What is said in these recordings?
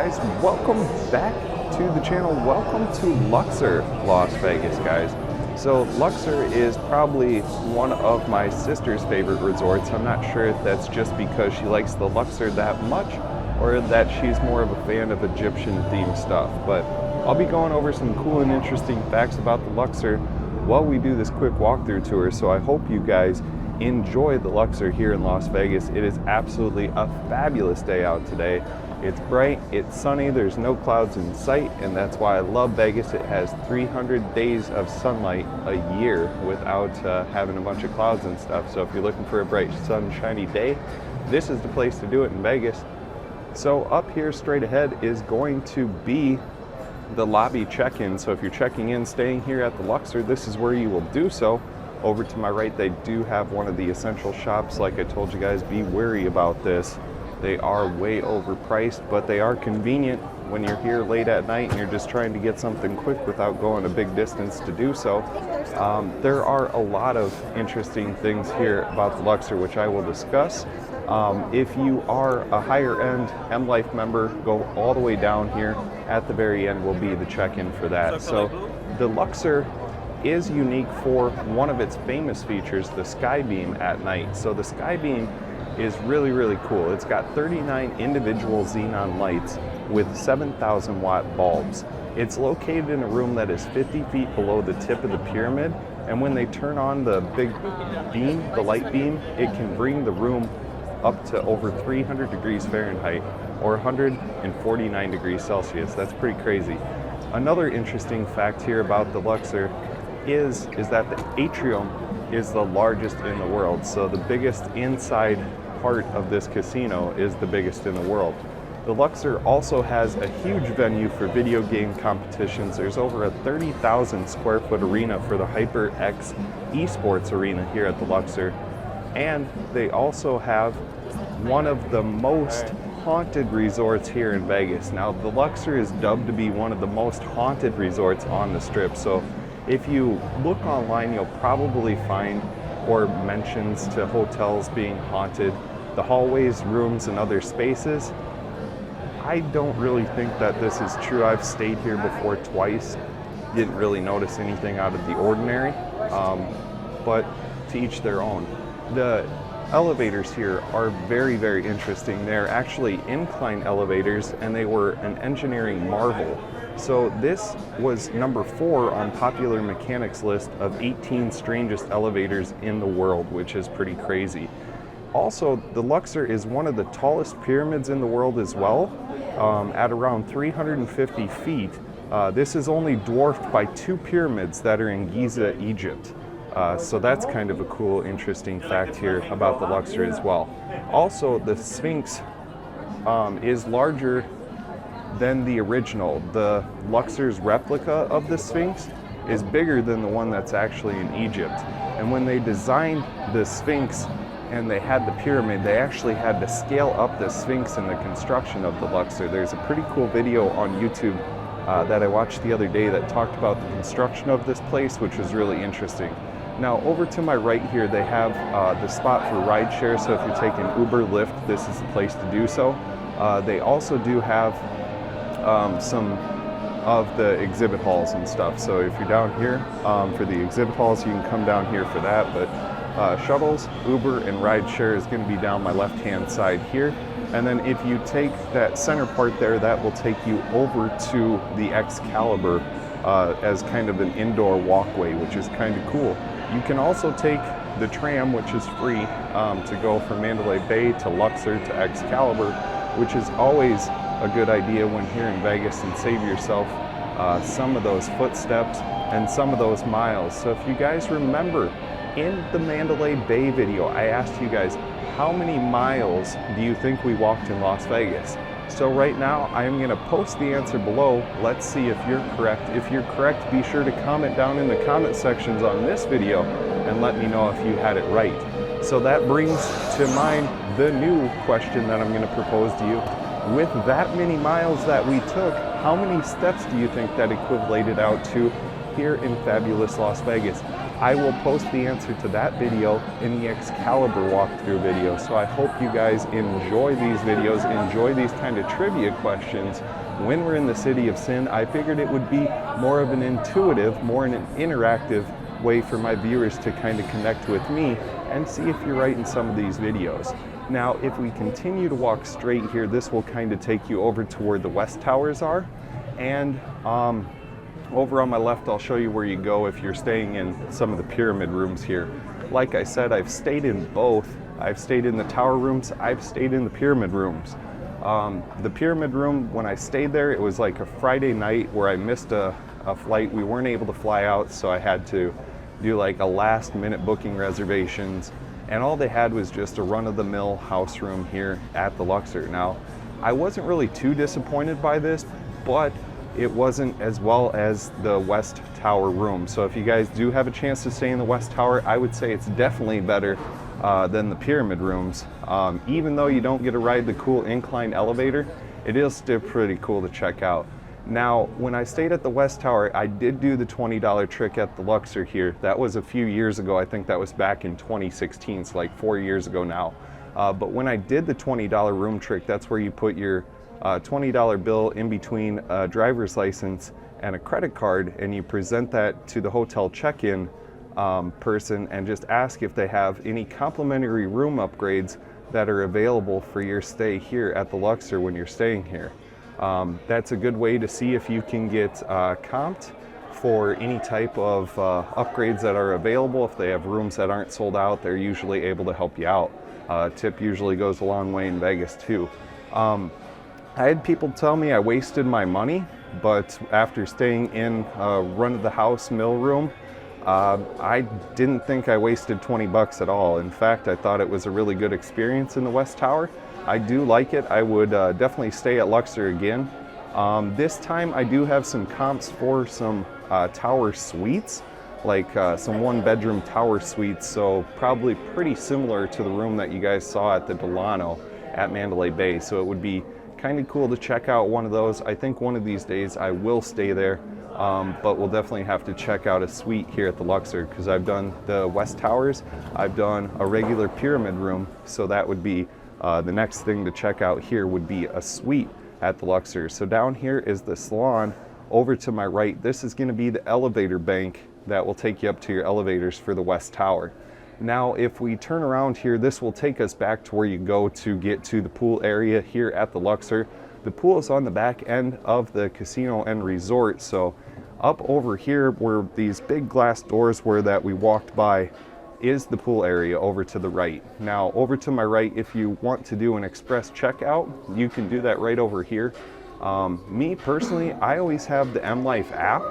guys, welcome back to the channel. Welcome to Luxor, Las Vegas, guys. So Luxor is probably one of my sister's favorite resorts. I'm not sure if that's just because she likes the Luxor that much or that she's more of a fan of Egyptian themed stuff. But I'll be going over some cool and interesting facts about the Luxor while we do this quick walkthrough tour. So I hope you guys enjoy the Luxor here in Las Vegas. It is absolutely a fabulous day out today. It's bright, it's sunny, there's no clouds in sight, and that's why I love Vegas. It has 300 days of sunlight a year without having a bunch of clouds and stuff. So if you're looking for a bright, sunshiny day, this is the place to do it in Vegas. So up here straight ahead is going to be the lobby check-in. So if you're checking in, staying here at the Luxor, this is where you will do so. Over to my right, they do have one of the essential shops. Like I told you guys, be wary about this. They are way overpriced, but they are convenient when you're here late at night and you're just trying to get something quick without going a big distance to do so. There are a lot of interesting things here about the Luxor, which I will discuss. If you are a higher end M Life member, go all the way down here. At the very end will be the check-in for that. So the Luxor is unique for one of its famous features, the sky beam at night. So the sky beam is really, really cool. It's got 39 individual xenon lights with 7,000 watt bulbs. It's located in a room that is 50 feet below the tip of the pyramid, and when they turn on the big beam, the light beam, it can bring the room up to over 300 degrees Fahrenheit or 149 degrees Celsius. That's pretty crazy. Another interesting fact here about the Luxor is that the Atrium is the largest in the world. So the biggest inside part of this casino is the biggest in the world. The Luxor also has a huge venue for video game competitions. There's over a 30,000 square foot arena for the HyperX esports arena here at the Luxor. And they also have one of the most haunted resorts here in Vegas. Now, the Luxor is dubbed to be one of the most haunted resorts on the Strip. So if you look online, you'll probably find or mentions to hotels being haunted, the hallways, rooms, and other spaces. I don't really think that this is true. I've stayed here before twice, didn't really notice anything out of the ordinary, but to each their own. The elevators here are very, very interesting. They're actually incline elevators, and they were an engineering marvel. So this was number 4 on Popular Mechanics list of 18 strangest elevators in the world, which is pretty crazy. Also, the Luxor is one of the tallest pyramids in the world as well, at around 350 feet. This is only dwarfed by 2 pyramids that are in Giza, Egypt. So that's kind of a cool, interesting fact here about the Luxor as well. Also, the Sphinx is larger than the original. The Luxor's replica of the Sphinx is bigger than the one that's actually in Egypt. And when they designed the Sphinx and they had the pyramid, they actually had to scale up the Sphinx in the construction of the Luxor. There's a pretty cool video on YouTube that I watched the other day that talked about the construction of this place, which was really interesting. Now, over to my right here, they have the spot for rideshare. So if you're taking Uber, Lyft, this is the place to do so. They also do have some of the exhibit halls and stuff. So if you're down here for the exhibit halls, you can come down here for that. But shuttles, Uber, and rideshare is going to be down my left-hand side here. And then if you take that center part there, that will take you over to the Excalibur as kind of an indoor walkway, which is kind of cool. You can also take the tram, which is free, to go from Mandalay Bay to Luxor to Excalibur, which is always a good idea when here in Vegas, and save yourself some of those footsteps and some of those miles. So if you guys remember, in the Mandalay Bay video, I asked you guys, how many miles do you think we walked in Las Vegas? So right now, I am going to post the answer below. Let's see if you're correct. If you're correct, be sure to comment down in the comment sections on this video and let me know if you had it right. So that brings to mind the new question that I'm going to propose to you. With that many miles that we took, how many steps do you think that equated out to here in fabulous Las Vegas? I will post the answer to that video in the Excalibur walkthrough video. So I hope you guys enjoy these videos, enjoy these kind of trivia questions. When we're in the City of Sin, I figured it would be more of an intuitive, more an interactive way for my viewers to kind of connect with me and see if you're right in some of these videos. Now, if we continue to walk straight here, this will kind of take you over to where the West Towers are. And over on my left, I'll show you where you go if you're staying in some of the pyramid rooms here. Like I said, I've stayed in both. I've stayed in the tower rooms, I've stayed in the pyramid rooms. The pyramid room, when I stayed there, it was like a Friday night where I missed a flight. We weren't able to fly out, so I had to do like a last minute booking reservations. And all they had was just a run-of-the-mill house room here at the Luxor. Now, I wasn't really too disappointed by this, but it wasn't as well as the West Tower room. So if you guys do have a chance to stay in the West Tower, I would say it's definitely better than the pyramid rooms. Even though you don't get to ride the cool incline elevator, it is still pretty cool to check out. Now, when I stayed at the West Tower, I did do the $20 trick at the Luxor here. That was a few years ago. I think that was back in 2016, so like 4 years ago now. But when I did the $20 room trick, that's where you put your $20 bill in between a driver's license and a credit card, and you present that to the hotel check-in person and just ask if they have any complimentary room upgrades that are available for your stay here at the Luxor when you're staying here. That's a good way to see if you can get comped for any type of upgrades that are available. If they have rooms that aren't sold out, they're usually able to help you out. Tip usually goes a long way in Vegas too. I had people tell me I wasted my money, but after staying in a run-of-the-house mill room, I didn't think I wasted 20 bucks at all. In fact, I thought it was a really good experience in the West Tower. I do like it. I would definitely stay at Luxor again. This time I do have some comps for some tower suites, like some one-bedroom tower suites, so probably pretty similar to the room that you guys saw at the Delano at Mandalay Bay. So it would be kind of cool to check out one of those. I think one of these days I will stay there, but we'll definitely have to check out a suite here at the Luxor, because I've done the West Towers, I've done a regular pyramid room, so that would be the next thing to check out here would be a suite at the Luxor. So down here is the salon. Over to my right, this is going to be the elevator bank that will take you up to your elevators for the West Tower. Now, if we turn around here, this will take us back to where you go to get to the pool area here at the Luxor. The pool is on the back end of the casino and resort. So up over here where these big glass doors were that we walked by is the pool area over to the right. Now, over to my right, if you want to do an express checkout, you can do that right over here. Me personally, I always have the MLife app,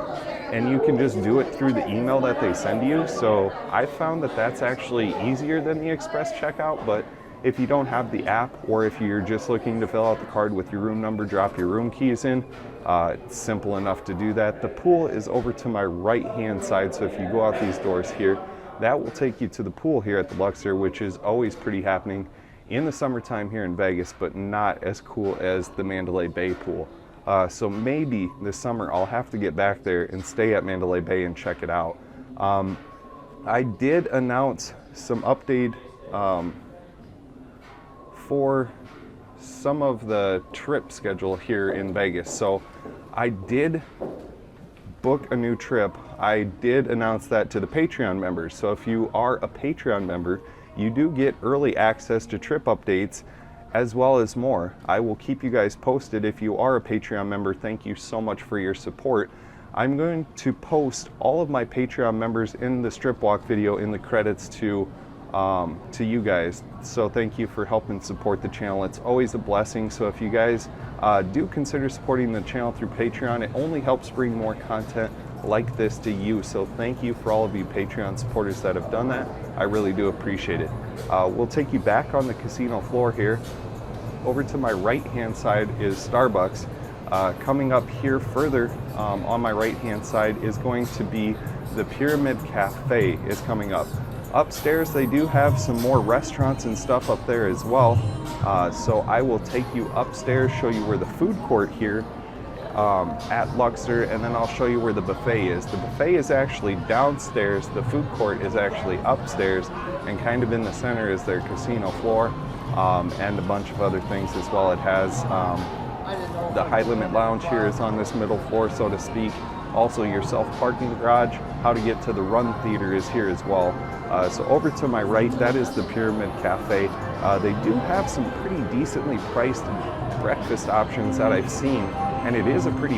and you can just do it through the email that they send you. So I found that that's actually easier than the express checkout. But if you don't have the app, or if you're just looking to fill out the card with your room number, drop your room keys in, it's simple enough to do that. The pool is over to my right hand side, so if you go out these doors here, that will take you to the pool here at the Luxor, which is always pretty happening in the summertime here in Vegas, but not as cool as the Mandalay Bay pool. So maybe this summer I'll have to get back there and stay at Mandalay Bay and check it out. I did announce some update for some of the trip schedule here in Vegas. So I did book a new trip. I did announce that to the Patreon members. So if you are a Patreon member, you do get early access to trip updates as well as more. I will keep you guys posted if you are a Patreon member. Thank you so much for your support. I'm going to post all of my Patreon members in the strip walk video in the credits to you guys. So thank you for helping support the channel. It's always a blessing. So if you guys do consider supporting the channel through Patreon, it only helps bring more content like this to you. So thank you for all of you Patreon supporters that have done that. I really do appreciate it. We'll take you back on the casino floor here. Over to my right hand side is Starbucks. Coming up here further on my right hand side is going to be the Pyramid Cafe is coming up. Upstairs they do have some more restaurants and stuff up there as well. So I will take you upstairs, show you where the food court here at Luxor, and then I'll show you where the buffet is. The buffet is actually downstairs, the food court is actually upstairs, and kind of in the center is their casino floor, and a bunch of other things as well. It has the high limit lounge here is on this middle floor, so to speak. Also your self-parking garage, how to get to the run theater is here as well. So over to my right, that is the Pyramid Cafe. They do have some pretty decently priced breakfast options that I've seen, and it is a pretty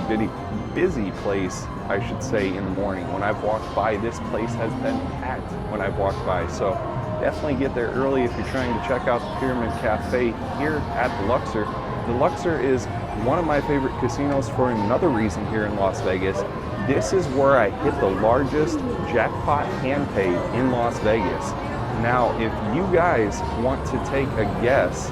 busy place, I should say, in the morning. When I've walked by, this place has been packed when I've walked by. So definitely get there early if you're trying to check out the Pyramid Cafe here at the Luxor. The Luxor is one of my favorite casinos for another reason here in Las Vegas. This is where I hit the largest jackpot hand pay in Las Vegas. Now, if you guys want to take a guess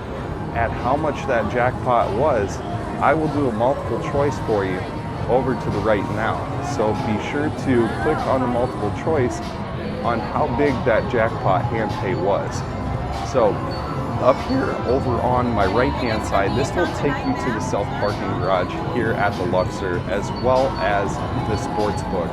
at how much that jackpot was, I will do a multiple choice for you over to the right now. So be sure to click on the multiple choice on how big that jackpot hand pay was. So up here over on my right hand side, this will take you to the self-parking garage here at the Luxor, as well as the sports book.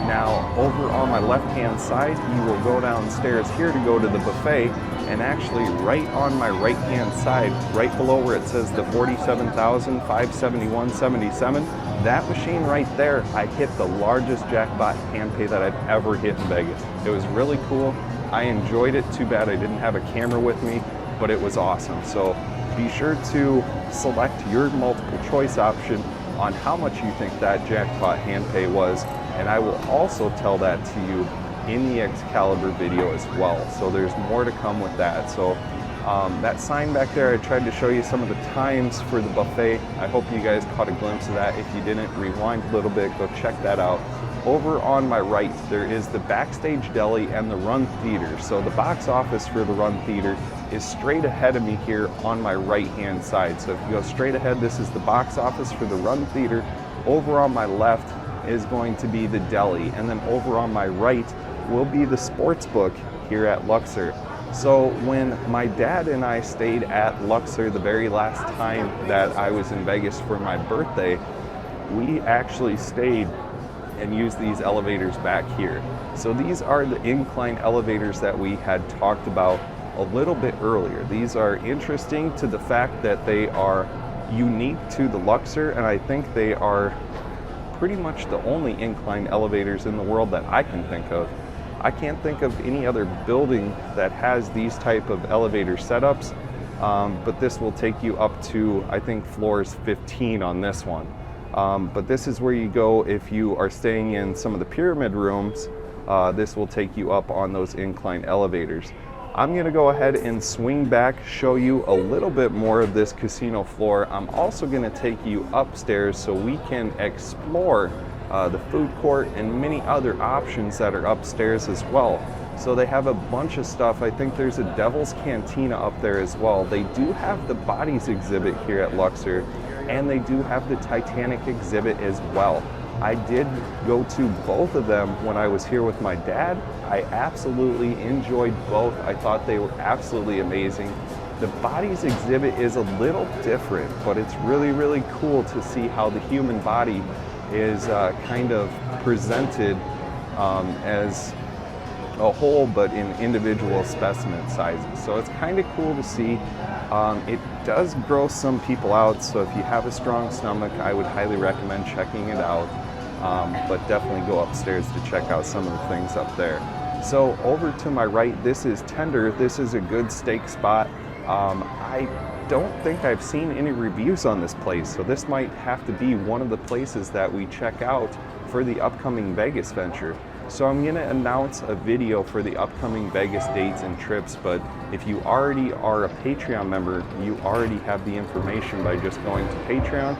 Now over on my left hand side, you will go downstairs here to go to the buffet, and actually right on my right hand side, right below where it says the 47,571.77, that machine right there, I hit the largest jackpot hand pay that I've ever hit in Vegas. It was really cool. I enjoyed it. Too bad I didn't have a camera with me, but it was awesome. So be sure to select your multiple choice option on how much you think that jackpot hand pay was, and I will also tell that to you in the Excalibur video as well. So there's more to come with that. So that sign back there, I tried to show you some of the times for the buffet. I hope you guys caught a glimpse of that. If you didn't, rewind a little bit, go check that out. Over on my right, there is the Backstage Deli and the Run Theater. So the box office for the Run Theater is straight ahead of me here on my right hand side. So if you go straight ahead, this is the box office for the Run Theater. Over on my left is going to be the deli, and then over on my right will be the sports book here at Luxor. So when my dad and I stayed at Luxor the very last time that I was in Vegas for my birthday, we actually stayed and use these elevators back here. So these are the incline elevators that we had talked about a little bit earlier. These are interesting to the fact that they are unique to the Luxor, and I think they are pretty much the only incline elevators in the world that I can think of. I can't think of any other building that has these type of elevator setups, but this will take you up to, I think, floors 15 on this one. But this is where you go if you are staying in some of the pyramid rooms. This will take you up on those incline elevators. I'm gonna go ahead and swing back, show you a little bit more of this casino floor. I'm also gonna take you upstairs so we can explore the food court and many other options that are upstairs as well. So they have a bunch of stuff. I think there's a Devil's Cantina up there as well. They do have the Bodies exhibit here at Luxor, and they do have the Titanic exhibit as well. I did go to both of them when I was here with my dad. I absolutely enjoyed both. I thought they were absolutely amazing. The Bodies exhibit is a little different, but it's really, really cool to see how the human body is kind of presented as a whole, but in individual specimen sizes. So it's kind of cool to see. It does gross some people out, so if you have a strong stomach, I would highly recommend checking it out. But definitely go upstairs to check out some of the things up there. So over to my right, this is Tender. This is a good steak spot. I don't think I've seen any reviews on this place, so this might have to be one of the places that we check out for the upcoming Vegas venture. So I'm gonna announce a video for the upcoming Vegas dates and trips, but if you already are a Patreon member, you already have the information by just going to Patreon.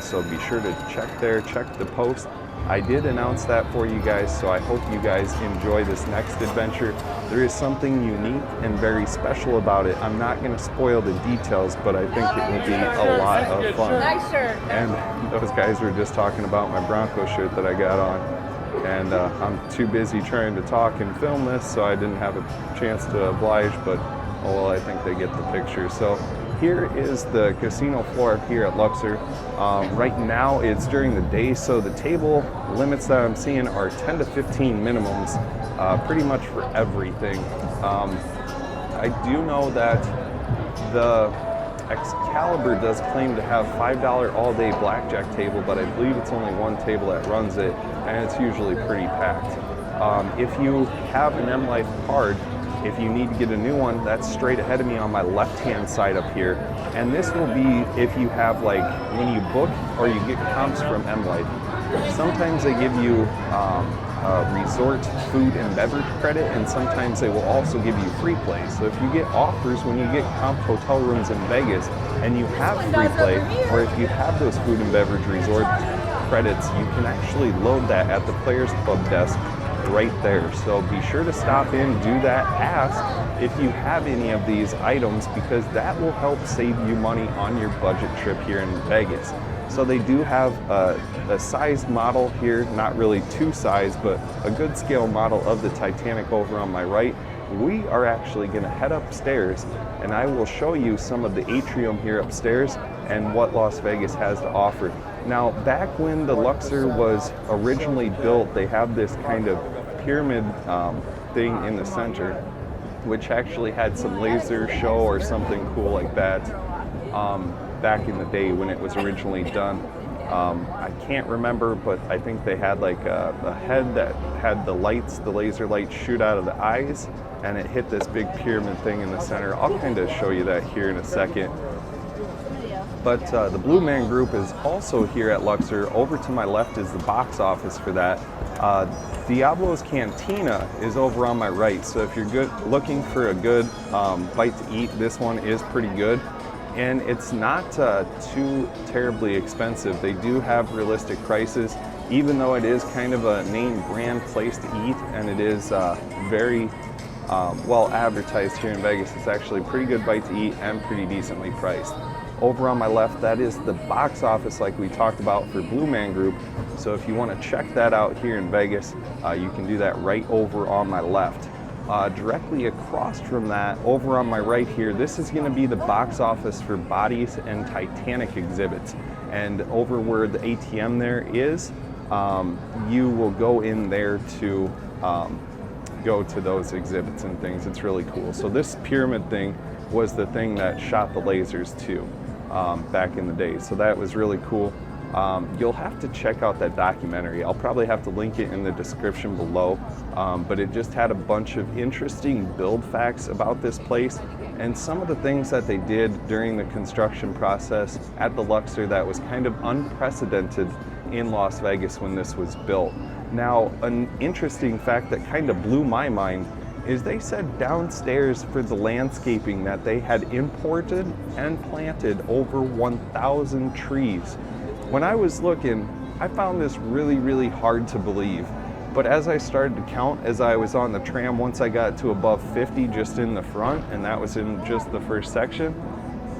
So be sure to check there, check the post. I did announce that for you guys, so I hope you guys enjoy this next adventure. There is something unique and very special about it. I'm not gonna spoil the details, but I think it will be a lot of fun. Nice shirt. And those guys were just talking about my Bronco shirt that I got on. And I'm too busy trying to talk and film this, so I didn't have a chance to oblige, but oh well, I think they get the picture. So here is the casino floor here at Luxor. Right now it's during the day, so the table limits that I'm seeing are 10 to 15 minimums, pretty much for everything. I do know that the Excalibur does claim to have $5 all-day blackjack table, but I believe it's only one table that runs it, and it's usually pretty packed. If you have an M Life card, if you need to get a new one, that's straight ahead of me on my left-hand side up here. And this will be if you have, like, when you book or you get comps from M Life. Sometimes they give you resort food and beverage credit, and sometimes they will also give you free play. So if you get offers when you get comp hotel rooms in Vegas and you have free play, or if you have those food and beverage resort credits, you can actually load that at the Players Club desk right there. So be sure to stop in, do that, ask if you have any of these items, because that will help save you money on your budget trip here in Vegas. So they do have a sized model here, not really two size, but a good scale model of the Titanic over on my right. We are actually going to head upstairs and I will show you some of the atrium here upstairs and what Las Vegas has to offer. Now, back when the Luxor was originally built, they have this kind of pyramid thing in the center, which actually had some laser show or something cool like that. Back in the day when it was originally done. I can't remember, but I think they had like a head that had the lights, the laser lights shoot out of the eyes, and it hit this big pyramid thing in the center. I'll kind of show you that here in a second. But the Blue Man Group is also here at Luxor. Over to my left is the box office for that. Diablo's Cantina is over on my right, so if you're looking for a good bite to eat, this one is pretty good. And it's not too terribly expensive. They do have realistic prices, even though it is kind of a name brand place to eat, and it is very well advertised here in Vegas. It's actually a pretty good bite to eat and pretty decently priced. Over on my left, that is the box office like we talked about for Blue Man Group. So if you want to check that out here in Vegas, you can do that right over on my left. Directly across from that, over on my right here, this is going to be the box office for Bodies and Titanic exhibits. And over where the ATM there is, you will go in there to go to those exhibits and things. It's really cool. So this pyramid thing was the thing that shot the lasers too, back in the day. So that was really cool. You'll have to check out that documentary. I'll probably have to link it in the description below, but it just had a bunch of interesting build facts about this place and some of the things that they did during the construction process at the Luxor that was kind of unprecedented in Las Vegas when this was built. Now, an interesting fact that kind of blew my mind is they said downstairs for the landscaping that they had imported and planted over 1,000 trees. When I was looking, I found this really, really hard to believe. But as I started to count, as I was on the tram, once I got to above 50 just in the front, and that was in just the first section,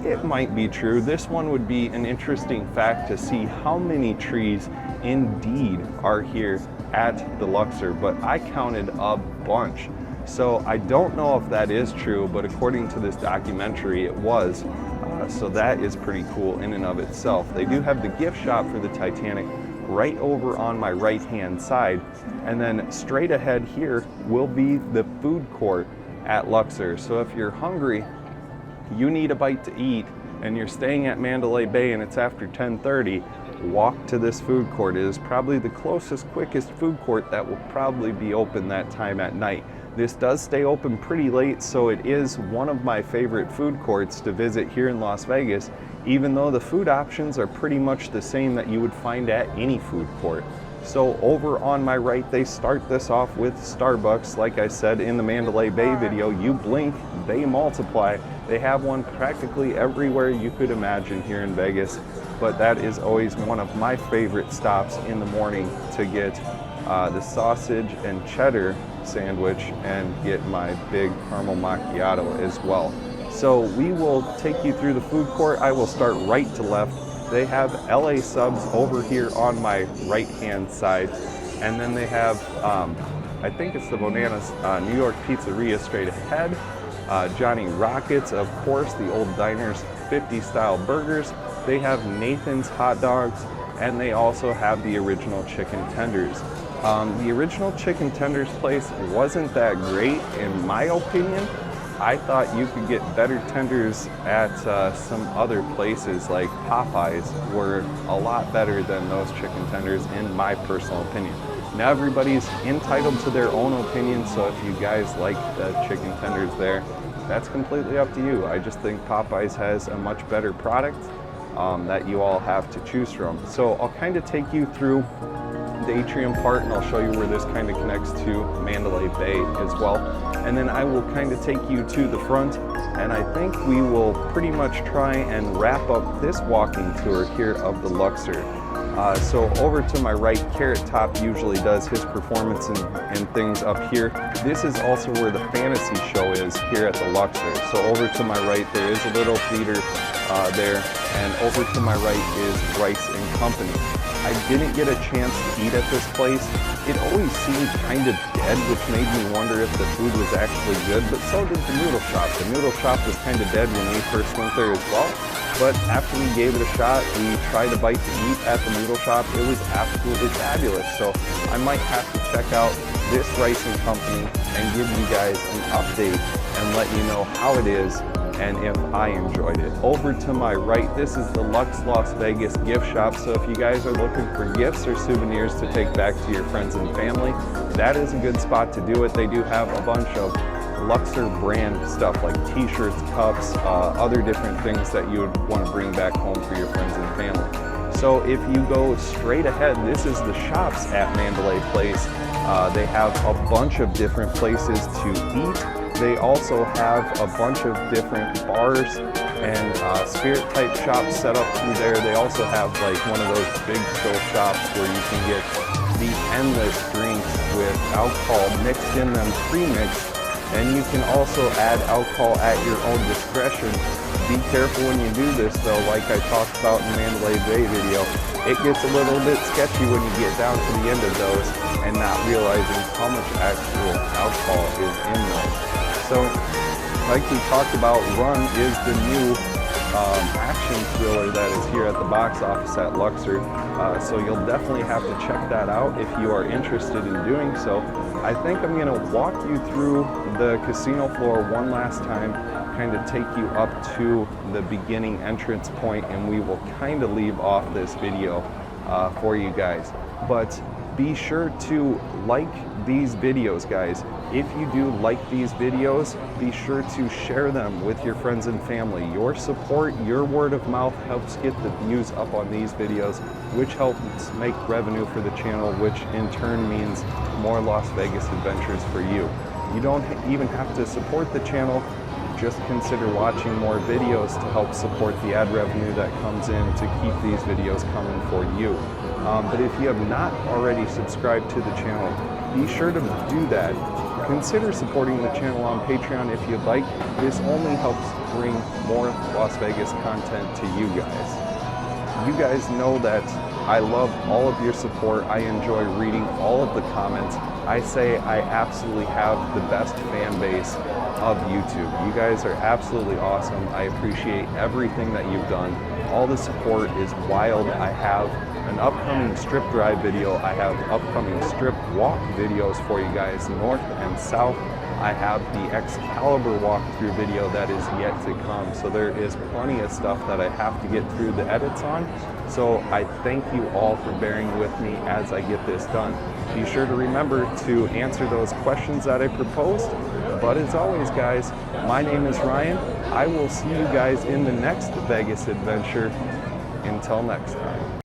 it might be true. This one would be an interesting fact to see how many trees indeed are here at the Luxor, but I counted a bunch. So I don't know if that is true, but according to this documentary, it was. So that is pretty cool in and of itself. They do have the gift shop for the Titanic right over on my right-hand side. And then straight ahead here will be the food court at Luxor. So if you're hungry, you need a bite to eat, and you're staying at Mandalay Bay and it's after 10:30, walk to this food court. It is probably the closest, quickest food court that will probably be open that time at night. This does stay open pretty late, so it is one of my favorite food courts to visit here in Las Vegas, even though the food options are pretty much the same that you would find at any food court. So over on my right, they start this off with Starbucks. Like I said in the Mandalay Bay video, you blink, they multiply. They have one practically everywhere you could imagine here in Vegas, but that is always one of my favorite stops in the morning to get the sausage and cheddar sandwich and get my big caramel macchiato as well. So we will take you through the food court. I will start right to left. They have LA subs over here on my right hand side, and then they have I think it's the Bonana's New York Pizzeria straight ahead. Johnny Rockets, of course, the old diners 50 style burgers. They have Nathan's hot dogs, and they also have the original chicken tenders. The original chicken tenders place wasn't that great in my opinion. I thought you could get better tenders at some other places, like Popeyes were a lot better than those chicken tenders in my personal opinion. Now everybody's entitled to their own opinion, so if you guys like the chicken tenders there, that's completely up to you. I just think Popeyes has a much better product that you all have to choose from. So I'll kind of take you through the Atrium part, and I'll show you where this kind of connects to Mandalay Bay as well. And then I will kind of take you to the front, and I think we will pretty much try and wrap up this walking tour here of the Luxor. So over to my right, Carrot Top usually does his performance and things up here. This is also where the fantasy show is here at the Luxor. So over to my right, there is a little theater there, and over to my right is Rice and Company. I didn't get a chance to eat at this place. It always seemed kind of dead, which made me wonder if the food was actually good, but so did the noodle shop. The noodle shop was kind of dead when we first went there as well, but after we gave it a shot, we tried a bite to eat at the noodle shop. It was absolutely fabulous, so I might have to check out this Rice and Company and give you guys an update and let you know how it is and if I enjoyed it. Over to my right, this is the Lux Las Vegas gift shop. So if you guys are looking for gifts or souvenirs to take back to your friends and family, that is a good spot to do it. They do have a bunch of Luxor brand stuff like t-shirts, cups, other different things that you would want to bring back home for your friends and family. So if you go straight ahead, this is the shops at Mandalay Place. They have a bunch of different places to eat. They also have a bunch of different bars and spirit type shops set up through there. They also have like one of those big chill shops where you can get the endless drinks with alcohol mixed in them pre-mixed, and you can also add alcohol at your own discretion. Be careful when you do this though, like I talked about in the Mandalay Bay video. It gets a little bit sketchy when you get down to the end of those and not realizing how much actual alcohol is in those. So, like we talked about, Run is the new action thriller that is here at the box office at Luxor. So you'll definitely have to check that out if you are interested in doing so. I think I'm going to walk you through the casino floor one last time, kind of take you up to the beginning entrance point, and we will kind of leave off this video for you guys. But be sure to like these videos, guys. If you do like these videos, be sure to share them with your friends and family. Your support, your word of mouth helps get the views up on these videos, which helps make revenue for the channel, which in turn means more Las Vegas adventures for you. You don't even have to support the channel. Just consider watching more videos to help support the ad revenue that comes in to keep these videos coming for you. But if you have not already subscribed to the channel, be sure to do that. Consider supporting the channel on Patreon if you'd like. This only helps bring more Las Vegas content to you guys. You guys know that I love all of your support. I enjoy reading all of the comments. I say I absolutely have the best fan base of YouTube. You guys are absolutely awesome. I appreciate everything that you've done. All the support is wild. I have an upcoming strip drive video. I have upcoming strip walk videos for you guys, north and south. I have the Excalibur walkthrough video that is yet to come. So there is plenty of stuff that I have to get through the edits on. So I thank you all for bearing with me as I get this done. Be sure to remember to answer those questions that I proposed. But as always, guys, my name is Ryan. I will see you guys in the next Vegas adventure. Until next time.